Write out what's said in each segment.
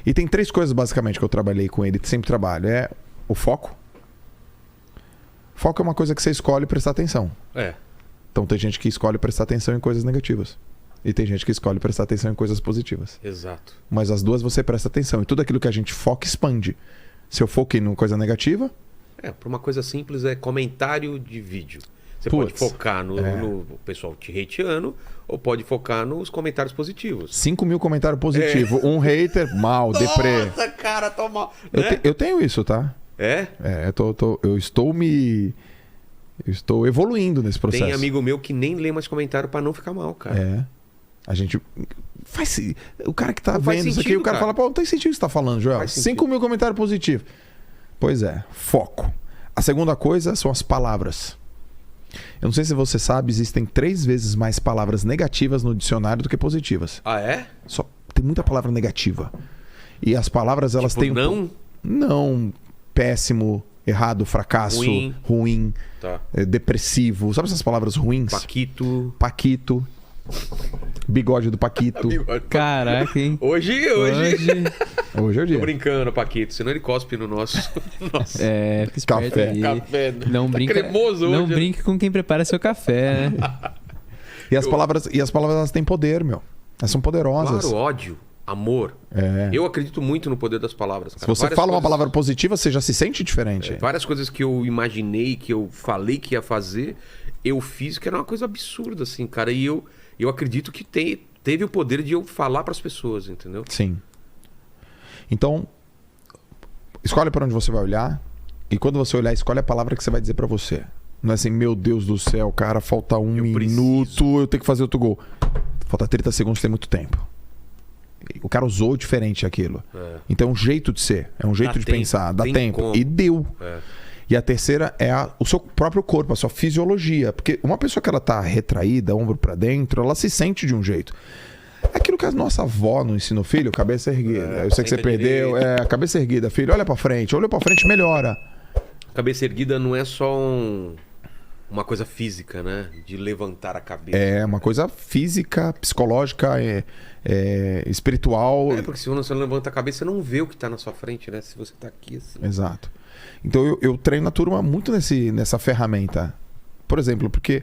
E tem 3 coisas basicamente que eu trabalhei com ele, sempre trabalho. É o foco. Foco é uma coisa que você escolhe prestar atenção. Então tem gente que escolhe prestar atenção em coisas negativas. E tem gente que escolhe prestar atenção em coisas positivas. Exato. Mas as duas você presta atenção. E tudo aquilo que a gente foca expande. Se eu foquei numa coisa negativa... Para uma coisa simples é comentário de vídeo. Você pode focar no pessoal te hateando ou pode focar nos comentários positivos. 5 mil comentários positivos. Um hater, mal, deprê. Nossa, cara, tô mal. Eu tenho isso, tá? Eu estou evoluindo nesse processo. Tem amigo meu que nem lê mais comentário pra não ficar mal, cara. A gente faz... O cara que tá não vendo isso aqui, o cara fala, pô, não tem sentido o que você tá falando, Joel. 5 mil comentários positivos. Pois é, foco. A segunda coisa são as palavras. Eu não sei se você sabe, existem 3 vezes mais palavras negativas no dicionário do que positivas. Ah, é? Tem muita palavra negativa. E as palavras, elas têm... Não, péssimo, errado, fracasso, ruim, depressivo. Sabe essas palavras ruins? Paquito. Bigode do Paquito. Caraca, hein? Hoje é o dia. Tô brincando, Paquito, senão ele cospe no nosso... Café. Não brinca, cremoso hoje. Não brinque com quem prepara seu café, né? E as palavras, elas têm poder, meu. Elas são poderosas. Claro, ódio, amor. Eu acredito muito no poder das palavras, cara. Se você fala uma palavra positiva, você já se sente diferente. Várias coisas que eu imaginei, que eu falei que ia fazer, eu fiz, que era uma coisa absurda, assim, cara. E eu acredito que teve o poder de eu falar para as pessoas, entendeu? Sim. Então, escolhe para onde você vai olhar. E quando você olhar, escolhe a palavra que você vai dizer para você. Não é assim, meu Deus do céu, cara, falta um minuto, eu tenho que fazer outro gol. Falta 30 segundos, tem muito tempo. O cara usou diferente aquilo. Então é um jeito de ser, é um jeito de pensar, dá tempo. Como. E deu. E a terceira é o seu próprio corpo, a sua fisiologia. Porque uma pessoa que ela tá retraída, ombro para dentro, ela se sente de um jeito. Aquilo que a nossa avó não ensinou, filho, cabeça erguida. Eu sei que você perdeu. Cabeça erguida, filho, olha para frente. Olha para frente, melhora. Cabeça erguida não é só uma coisa física, né? De levantar a cabeça. É uma coisa física, psicológica, espiritual. Porque se você não levanta a cabeça, você não vê o que tá na sua frente, né? Se você tá aqui assim. Exato. Então eu treino na turma muito nessa ferramenta. Por exemplo, porque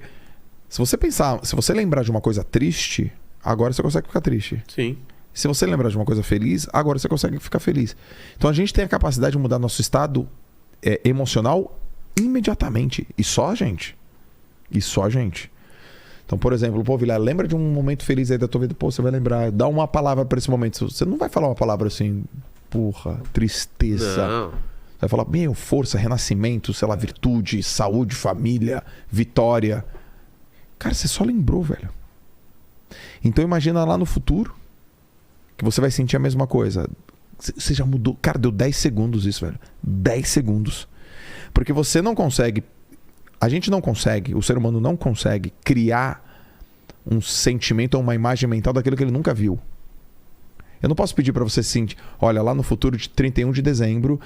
se você lembrar de uma coisa triste, agora você consegue ficar triste. Sim. Se você lembrar de uma coisa feliz, agora você consegue ficar feliz. Então a gente tem a capacidade de mudar nosso estado emocional imediatamente. E só a gente. Então, por exemplo, pô, Vilela, lembra de um momento feliz aí da tua vida? Pô, você vai lembrar. Dá uma palavra para esse momento. Você não vai falar uma palavra assim, porra, tristeza. Não. Você vai falar, força, renascimento, sei lá, virtude, saúde, família, vitória. Cara, você só lembrou, velho. Então imagina lá no futuro que você vai sentir a mesma coisa. Você já mudou. Cara, deu 10 segundos isso, velho. 10 segundos. Porque você não consegue... A gente não consegue, o ser humano não consegue criar um sentimento ou uma imagem mental daquilo que ele nunca viu. Eu não posso pedir para você sentir, olha, lá no futuro de 31 de dezembro,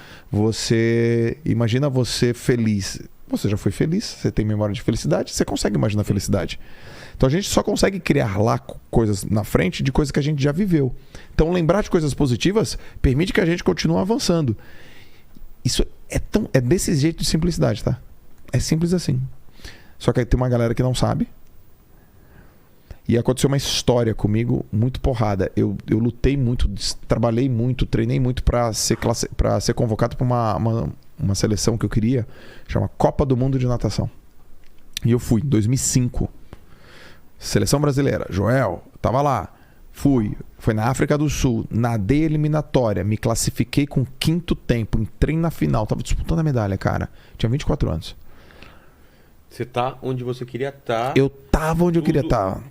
imagina você feliz. Você já foi feliz, você tem memória de felicidade, você consegue imaginar felicidade. Então a gente só consegue criar lá coisas na frente de coisas que a gente já viveu. Então lembrar de coisas positivas permite que a gente continue avançando. Isso é desse jeito de simplicidade, tá? É simples assim. Só que aí tem uma galera que não sabe. E aconteceu uma história comigo muito porrada. Eu lutei muito, trabalhei muito, treinei muito para ser convocado para uma seleção que eu queria, chama Copa do Mundo de Natação. E eu fui, em 2005. Seleção brasileira. Joel, tava lá. Foi na África do Sul, nadei eliminatória, me classifiquei com 5º tempo, entrei na final, tava disputando a medalha, cara. Tinha 24 anos. Você tá onde você queria estar. Eu tava onde eu queria estar.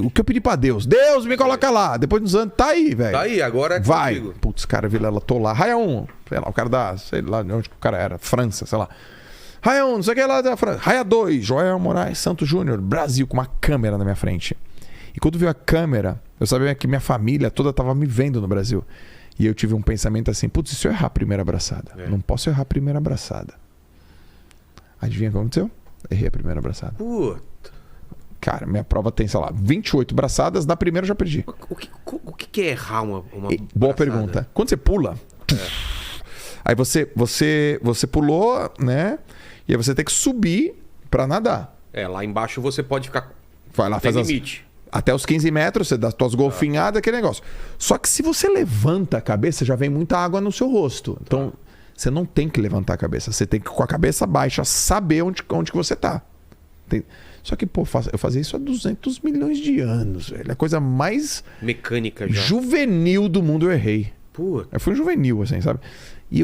O que eu pedi pra Deus? Deus, me coloca lá. Depois dos anos, tá aí, velho. Tá aí, agora é vai. Contigo. Putz, cara, Vilela, tô lá. Raia 1. Sei lá, o cara da... Sei lá onde o cara era. França, sei lá. Raia 1, não sei o que lá da França. Raia 2, Joel Moraes Santos Júnior, Brasil, com uma câmera na minha frente. E quando viu a câmera, eu sabia que minha família toda tava me vendo no Brasil. E eu tive um pensamento assim, putz, e se eu errar a primeira abraçada? Não posso errar a primeira abraçada. Adivinha o que aconteceu? Errei a primeira abraçada. Puta. Cara, minha prova tem, sei lá, 28 braçadas. Na primeira eu já perdi. O que é errar uma Boa braçada? pergunta. Quando você pula... Aí você pulou, né? E aí você tem que subir pra nadar. Lá embaixo você pode ficar... Vai lá, tem faz limite. até os 15 metros, você dá as tuas golfinhadas, aquele negócio. Só que se você levanta a cabeça, já vem muita água no seu rosto. Então, você não tem que levantar a cabeça. Você tem que, com a cabeça baixa, saber onde que você tá. Só que, pô, eu fazia isso há 200 milhões de anos, velho. A coisa mais Mecânica já. juvenil do mundo eu errei. Puta. Eu fui um juvenil, assim, sabe? E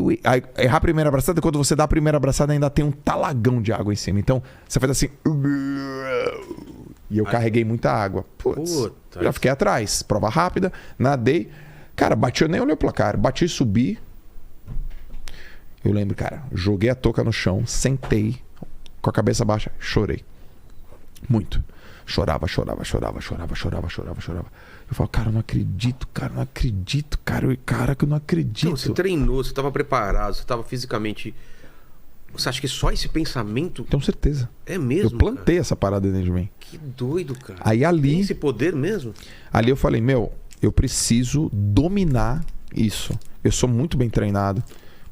errar a primeira abraçada, quando você dá a primeira abraçada, ainda tem um talagão de água em cima. Então, você faz assim... E eu carreguei muita água. Putz, já fiquei atrás. Prova rápida, nadei. Cara, eu nem olhei o placar. Bati e subi. Eu lembro, cara, joguei a touca no chão, sentei, com a cabeça baixa, chorei. Muito. Chorava. Eu falo, cara, eu não acredito, cara, que eu não acredito. Então, você treinou, você estava preparado, você estava fisicamente... Você acha que só esse pensamento... Tenho certeza. É mesmo, eu plantei essa parada dentro de mim. Que doido, cara. Aí ali... Tem esse poder mesmo? Ali eu falei, eu preciso dominar isso. Eu sou muito bem treinado.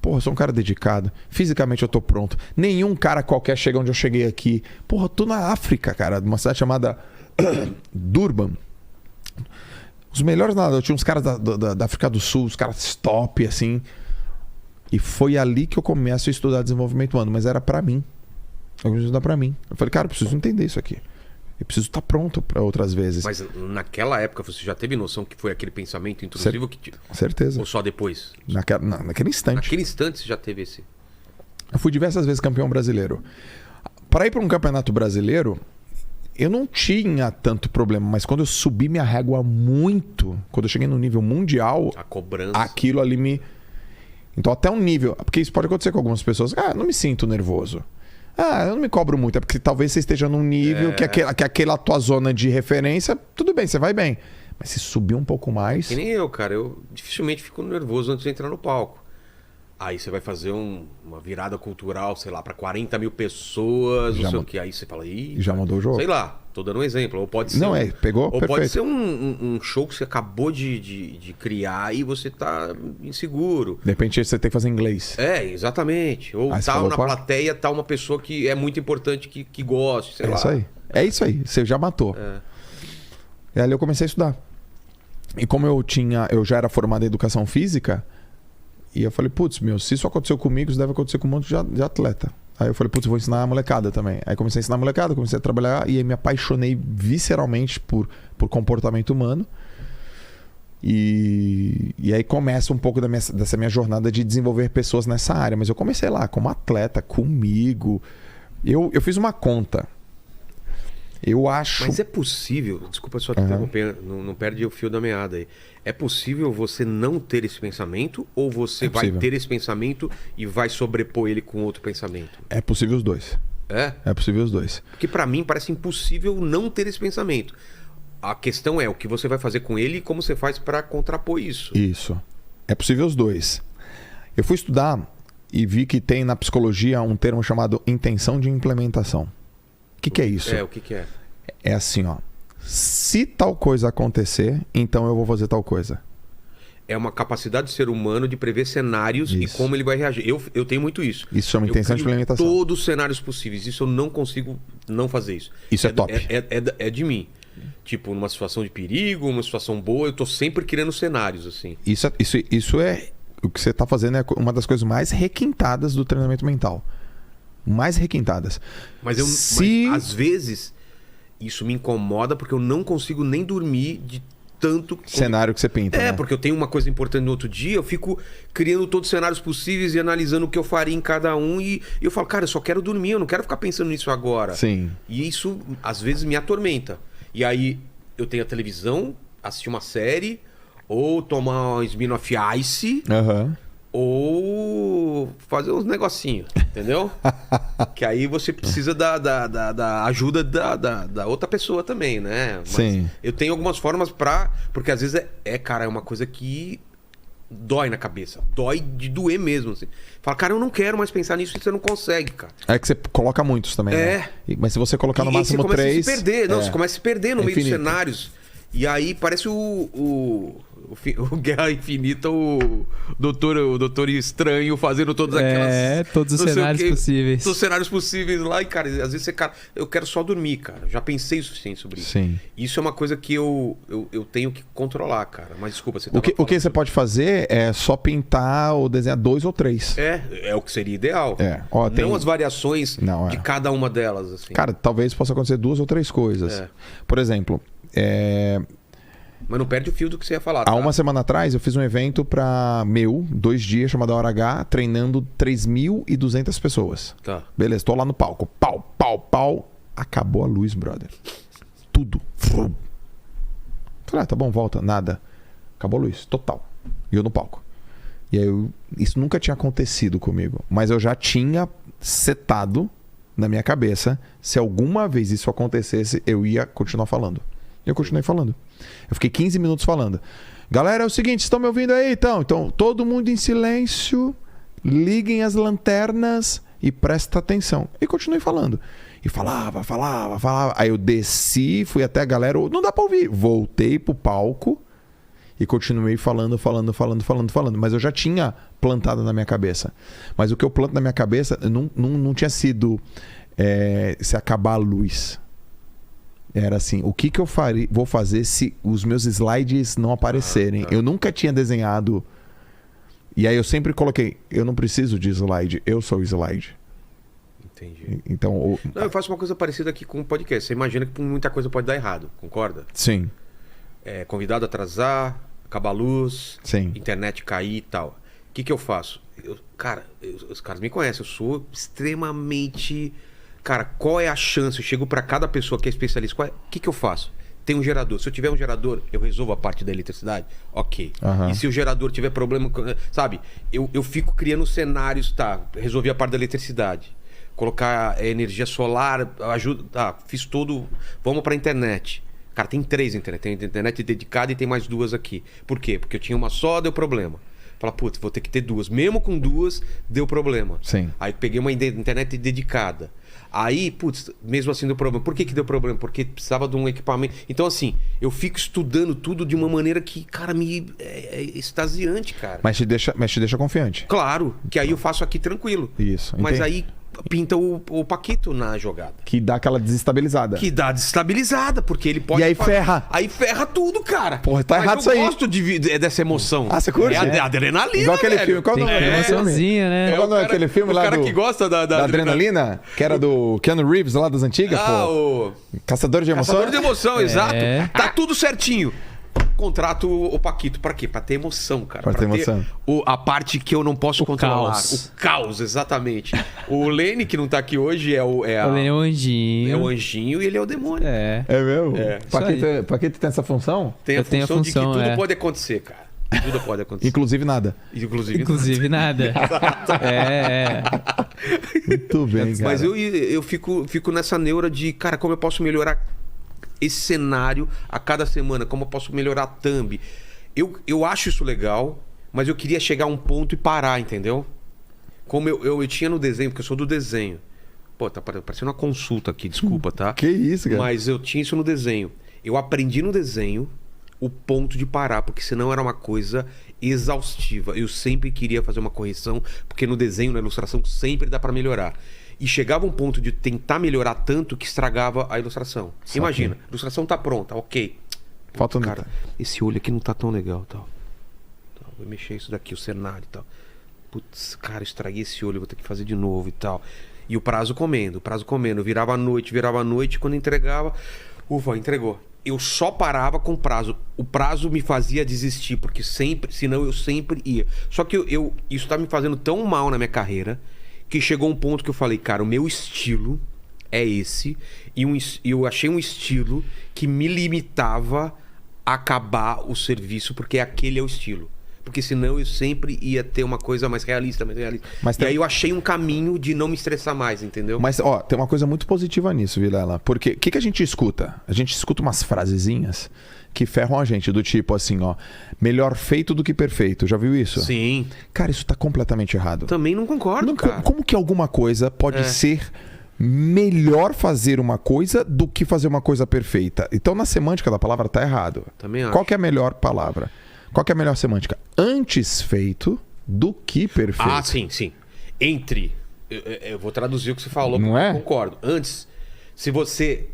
Porra, eu sou um cara dedicado. Fisicamente eu tô pronto. Nenhum cara qualquer chega onde eu cheguei aqui. Porra, eu tô na África, cara. Numa cidade chamada Durban. Os melhores nadadores. Tinha uns caras da África do Sul, os caras top, assim. E foi ali que eu começo a estudar desenvolvimento humano. Mas era pra mim. Eu preciso estudar pra mim. Eu falei, cara, eu preciso entender isso aqui. Eu preciso estar pronto para outras vezes. Mas naquela época você já teve noção que foi aquele pensamento intrusivo que... Certeza. Ou só depois? Naquele instante. Naquele instante você já teve esse... Eu fui diversas vezes campeão brasileiro. Para ir para um campeonato brasileiro, eu não tinha tanto problema. Mas quando eu subi minha régua muito, quando eu cheguei no nível mundial... A cobrança. Aquilo ali me... Então até um nível... Porque isso pode acontecer com algumas pessoas. Ah, eu não me sinto nervoso. Ah, eu não me cobro muito. É porque talvez você esteja num nível que aquela tua zona de referência, tudo bem, você vai bem. Mas se subir um pouco mais... Que nem eu, cara. Eu dificilmente fico nervoso antes de entrar no palco. Aí você vai fazer uma virada cultural, sei lá, para 40 mil pessoas, não sei o que. Aí você fala, ih... Já mudou o jogo. Sei lá, tô dando um exemplo. Ou pode ser... Não, pegou, ou perfeito. pode ser um show que você acabou de criar e você tá inseguro. De repente você tem que fazer inglês. Exatamente. Ou tal na plateia, tá uma pessoa que é muito importante, que goste, sei lá. Isso aí. É isso aí. Você já matou. E ali eu comecei a estudar. E como eu já era formado em educação física... E eu falei, putz, se isso aconteceu comigo, isso deve acontecer com um monte de atleta. Aí eu falei, putz, eu vou ensinar a molecada também. Aí comecei a ensinar a molecada, comecei a trabalhar e aí me apaixonei visceralmente por comportamento humano. E aí começa um pouco dessa minha jornada de desenvolver pessoas nessa área. Mas eu comecei lá como atleta, comigo. Eu fiz uma conta. Eu acho... Mas é possível, desculpa só te interromper, não perde o fio da meada aí. É possível você não ter esse pensamento ou você vai ter esse pensamento e vai sobrepor ele com outro pensamento? É possível os dois. É possível os dois. Porque pra mim parece impossível não ter esse pensamento. A questão é o que você vai fazer com ele e como você faz pra contrapor isso. Isso. É possível os dois. Eu fui estudar e vi que tem na psicologia um termo chamado intenção de implementação. O que é isso? O que é? É assim, ó. Se tal coisa acontecer, então eu vou fazer tal coisa. É uma capacidade do ser humano de prever cenários e como ele vai reagir. Eu tenho muito isso. Isso chama intenção de implementação. Todos os cenários possíveis. Isso eu não consigo não fazer isso. Isso é top. É de mim. Tipo, numa situação de perigo, uma situação boa, eu tô sempre criando cenários, assim. Isso é... O que você tá fazendo é uma das coisas mais requintadas do treinamento mental. Mais requintadas. Mas às vezes isso me incomoda porque eu não consigo nem dormir de tanto cenário que você pinta. Né? Porque eu tenho uma coisa importante no outro dia, eu fico criando todos os cenários possíveis e analisando o que eu faria em cada um e eu falo, cara, eu só quero dormir, eu não quero ficar pensando nisso agora. Sim. E isso às vezes me atormenta. E aí eu tenho a televisão, assistir uma série ou tomar um Smirnoff Ice. Ou fazer uns negocinhos, entendeu? Que aí você precisa da ajuda da outra pessoa também, né? Mas sim. Eu tenho algumas formas porque às vezes cara, é uma coisa que dói na cabeça. Dói de doer mesmo, assim. Fala, cara, eu não quero mais pensar nisso, e você não consegue, cara. É que você coloca muitos também, né? Mas se você colocar no máximo 3... Você começa a se perder. Não, você começa a se perder no meio dos cenários. E aí parece o Guerra Infinita, o Doutor Estranho fazendo todas aquelas... todos os cenários possíveis. Todos os cenários possíveis lá. E, cara, às vezes você... Cara, eu quero só dormir, cara. Já pensei o suficiente sobre isso. Sim. Isso é uma coisa que eu tenho que controlar, cara. Mas desculpa, você O que você pode fazer é só pintar ou desenhar 2 ou 3. É o que seria ideal. Ó, não as variações de cada uma delas, assim. Cara, talvez possa acontecer 2 ou 3 coisas. Por exemplo... Mas não perde o fio do que você ia falar. Há uma semana atrás eu fiz um evento para 2 dias, chamado Hora H, treinando 3.200 pessoas. Tá. Beleza, tô lá no palco. Pau, pau, pau. Acabou a luz, brother. Tudo. Falei, tá bom, volta. Nada. Acabou a luz, total. E eu no palco. E aí isso nunca tinha acontecido comigo. Mas eu já tinha setado na minha cabeça, se alguma vez isso acontecesse, eu ia continuar falando. E eu continuei falando. Eu fiquei 15 minutos falando. Galera, é o seguinte, vocês estão me ouvindo aí? Então, todo mundo em silêncio, liguem as lanternas e presta atenção. E continuei falando. E falava. Aí eu desci, fui até a galera, não dá pra ouvir. Voltei pro palco e continuei falando. Mas eu já tinha plantado na minha cabeça. Mas o que eu planto na minha cabeça não tinha sido se acabar a luz. Era assim, o que eu vou fazer se os meus slides não aparecerem? Eu nunca tinha desenhado. E aí eu sempre coloquei, eu não preciso de slide, eu sou o slide. Entendi. Então, eu faço uma coisa parecida aqui com o podcast. Você imagina que muita coisa pode dar errado, concorda? Sim. Convidado atrasar, acabar a luz, sim, internet cair e tal. O que eu faço? Os caras me conhecem, eu sou extremamente... Cara, qual é a chance? Eu chego para cada pessoa que é especialista. O que eu faço? Tem um gerador. Se eu tiver um gerador, eu resolvo a parte da eletricidade? Ok. E se o gerador tiver problema... Sabe? Eu fico criando cenários. Tá, resolvi a parte da eletricidade. Colocar energia solar, ajuda... Tá, fiz tudo. Vamos para a internet. Cara, tem 3 internet. Tem internet dedicada e tem mais 2 aqui. Por quê? Porque eu tinha uma só, deu problema. Fala, putz, vou ter que ter 2. Mesmo com 2, deu problema. Sim. Aí peguei uma internet dedicada. Aí, putz, mesmo assim deu problema. Por que deu problema? Porque precisava de um equipamento. Então, assim, eu fico estudando tudo de uma maneira que, cara, é extasiante, cara. Mas te deixa confiante. Claro, que aí eu faço aqui tranquilo. Isso. Mas aí pinta o Paquito na jogada. Que dá aquela desestabilizada. Porque ele pode... E aí ferra. Aí ferra tudo, cara. Porra, tá errado isso aí. Eu gosto dessa emoção. Ah, você curte? É adrenalina, igual aquele filme. Qual o nome? Emoçãozinha, né? Qual o nome daquele filme lá do... O cara que gosta da adrenalina? Que era do Keanu Reeves, lá das antigas, pô. Caçador de Emoção? Caçador de Emoção, exato. Tá tudo certinho. Contrato o Paquito. Pra quê? Pra ter emoção, cara. Pra ter emoção. A parte que eu não posso controlar. O caos, exatamente. O Lene, que não tá aqui hoje, o Lene é o anjinho. É o anjinho e ele é o demônio. É mesmo? Paquito tem essa função? Tem a função de que tudo pode acontecer, cara. Tudo pode acontecer. Inclusive nada. Inclusive nada. Muito bem, cara. Mas eu fico nessa neura de, cara, como eu posso melhorar esse cenário a cada semana, como eu posso melhorar a thumb. Eu acho isso legal, mas eu queria chegar a um ponto e parar, entendeu? Como eu tinha no desenho, porque eu sou do desenho. Pô, tá parecendo uma consulta aqui, desculpa, tá? Que isso, cara? Mas eu tinha isso no desenho. Eu aprendi no desenho o ponto de parar, porque senão era uma coisa exaustiva. Eu sempre queria fazer uma correção, porque no desenho, na ilustração, sempre dá pra melhorar. E chegava um ponto de tentar melhorar tanto que estragava a ilustração. Imagina, a ilustração tá pronta, ok. Falta cara, esse olho aqui não tá tão legal, tal. Vou mexer isso daqui, o cenário e tal. Putz, cara, estraguei esse olho, vou ter que fazer de novo e tal. E o prazo comendo. Virava a noite, quando entregava, ufa, entregou. Eu só parava com o prazo. O prazo me fazia desistir, porque senão eu sempre ia. Só que isso tá me fazendo tão mal na minha carreira, que chegou um ponto que eu falei, cara, o meu estilo é esse. E eu achei um estilo que me limitava a acabar o serviço, porque aquele é o estilo. porque senão eu sempre ia ter uma coisa mais realista, mais realista. Mas e aí eu achei um caminho de não me estressar mais, entendeu? Mas, ó, tem uma coisa muito positiva nisso, Vilela. Porque o que a gente escuta? A gente escuta umas frasezinhas que ferram a gente, do tipo assim, ó, melhor feito do que perfeito. Já viu isso? Sim. Cara, isso tá completamente errado. Também não concordo, cara. Como que alguma coisa pode ser melhor fazer uma coisa do que fazer uma coisa perfeita? Então, na semântica da palavra tá errado. Também acho. Qual que é a melhor palavra? Qual que é a melhor semântica? Antes feito do que perfeito. Ah, sim, sim. Entre. Eu vou traduzir o que você falou, Não porque é? eu concordo. Antes, se você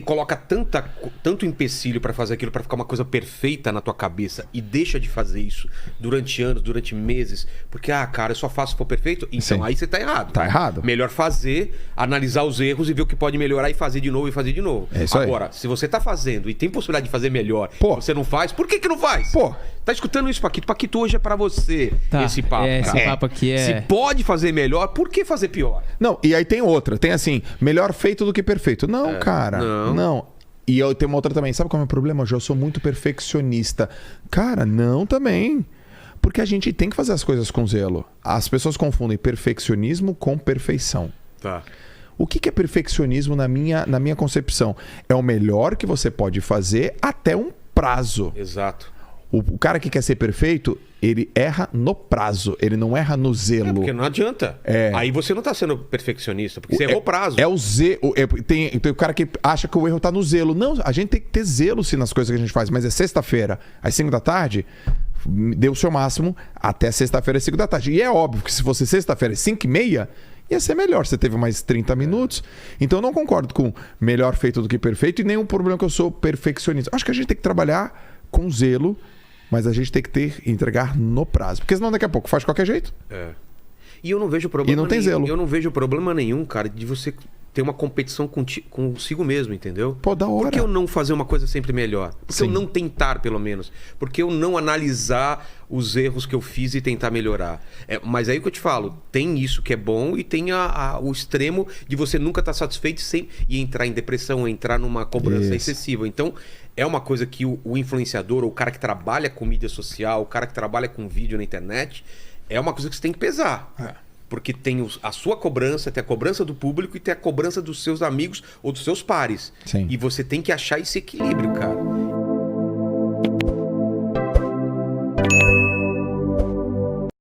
coloca tanto empecilho pra fazer aquilo, pra ficar uma coisa perfeita na tua cabeça e deixa de fazer isso durante anos, durante meses, porque, cara, eu só faço se for perfeito, então Sim. aí você tá errado. Tá errado. Melhor fazer, analisar os erros e ver o que pode melhorar e fazer de novo e fazer de novo. É isso aí. Agora, se você tá fazendo e tem possibilidade de fazer melhor, Pô. você não faz, por que não faz? Pô. Tá escutando isso, Paquito? Paquito, hoje é pra você Tá, esse papo. esse cara. papo aqui é... Se pode fazer melhor, por que fazer pior? Não, e aí tem outra. Tem assim, melhor feito do que perfeito. Não, cara. Não. E eu tenho uma outra também. Sabe qual é o meu problema, Jô? Eu sou muito perfeccionista. Cara, não também. Porque a gente tem que fazer as coisas com zelo. As pessoas confundem perfeccionismo com perfeição. Tá. O que é perfeccionismo na minha concepção? É o melhor que você pode fazer até um prazo. Exato. O cara que quer ser perfeito, ele erra no prazo, ele não erra no zelo. Porque não adianta. Aí você não tá sendo perfeccionista, porque você errou o prazo. É o zelo. Tem o cara que acha que o erro tá no zelo. Não, a gente tem que ter zelo sim nas coisas que a gente faz. Mas é sexta-feira, às 5 da tarde, dê o seu máximo até sexta-feira, às 5 da tarde. E é óbvio que se fosse sexta-feira, às 5h30, ia ser melhor. Você teve mais 30 minutos. Então eu não concordo com melhor feito do que perfeito e nenhum problema que eu sou perfeccionista. Acho que a gente tem que trabalhar com zelo, mas a gente tem que entregar no prazo. Porque senão daqui a pouco faz de qualquer jeito. E eu não vejo problema E não tem zelo. Eu não vejo problema nenhum, cara, de você ter uma competição consigo mesmo, entendeu? Pô, da hora. Por que eu não fazer uma coisa sempre melhor? Por que Sim. eu não tentar, pelo menos? Por que eu não analisar os erros que eu fiz e tentar melhorar? Mas aí que eu te falo, tem isso que é bom e tem o extremo de você nunca estar satisfeito e entrar em depressão, entrar numa cobrança excessiva. Então, é uma coisa que o influenciador, ou o cara que trabalha com mídia social, o cara que trabalha com vídeo na internet, é uma coisa que você tem que pesar. Porque tem a sua cobrança, tem a cobrança do público e tem a cobrança dos seus amigos ou dos seus pares. Sim. E você tem que achar esse equilíbrio, cara.